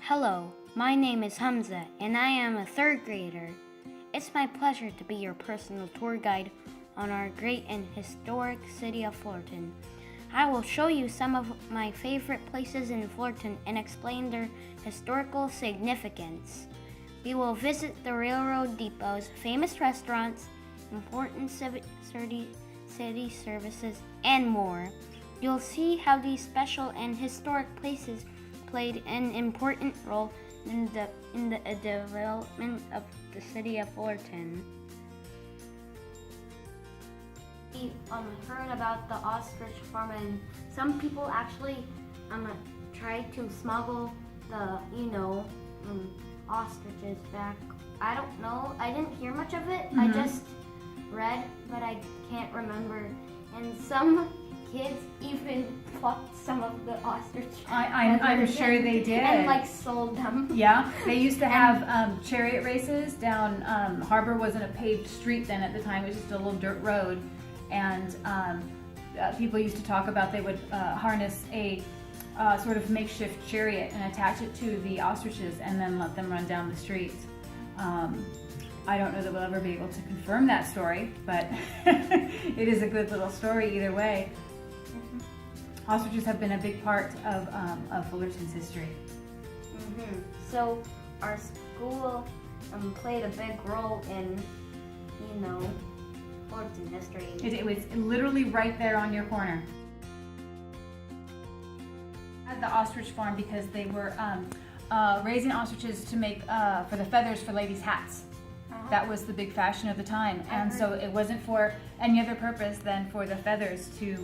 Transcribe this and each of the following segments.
Hello, my name is Hamza, and I am a third grader. It's my pleasure to be your personal tour guide on our great and historic city of Fullerton. I will show you some of my favorite places in Fullerton and explain their historical significance. We will visit the railroad depots, famous restaurants, important city services, and more. You'll see how these special and historic places played an important role in the development of the city of Fullerton. We heard about the ostrich farm, and some people actually tried to smuggle the ostriches back. I don't know. I didn't hear much of it. I just read, but I can't remember. And some kids even plucked some of the ostrich. I'm sure they did. And sold them. Yeah, they used to have chariot races down. Harbor wasn't a paved street then at the time. It was just a little dirt road. And people used to talk about they would harness a sort of makeshift chariot and attach it to the ostriches and then let them run down the street. I don't know that we'll ever be able to confirm that story, but it is a good little story either way. Ostriches have been a big part of Fullerton's history. So our school played a big role in, Fullerton history. It was literally right there on your corner. At the ostrich farm because they were raising ostriches to make for the feathers for ladies' hats. That was the big fashion of the time, and so it wasn't for any other purpose than for the feathers to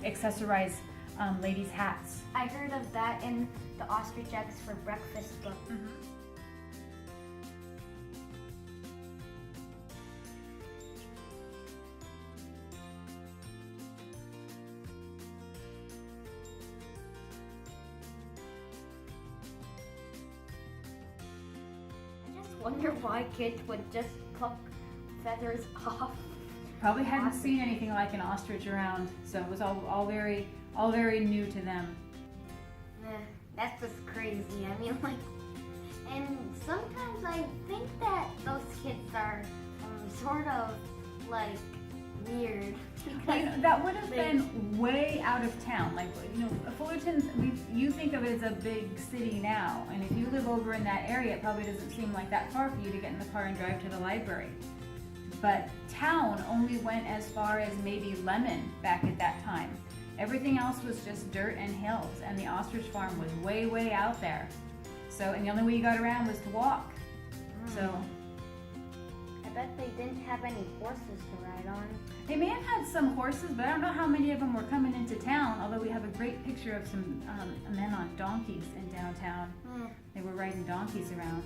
accessorize ladies' hats. I heard of that in the Ostrich Eggs for Breakfast book. I just wonder why kids would just pluck feathers off. Probably hadn't seen anything like an ostrich around, so it was all very new to them. That's just crazy. I mean, and sometimes I think that those kids are sort of weird. That would have been way out of town. Fullerton, you think of it as a big city now, and if you live over in that area, it probably doesn't seem like that far for you to get in the car and drive to the library. But town only went as far as maybe Lemon back at that time. Everything else was just dirt and hills, and the ostrich farm was way out there. So, and the only way you got around was to walk. So, I bet they didn't have any horses to ride on. They may have had some horses, but I don't know how many of them were coming into town, although we have a great picture of some men on donkeys in downtown. They were riding donkeys around.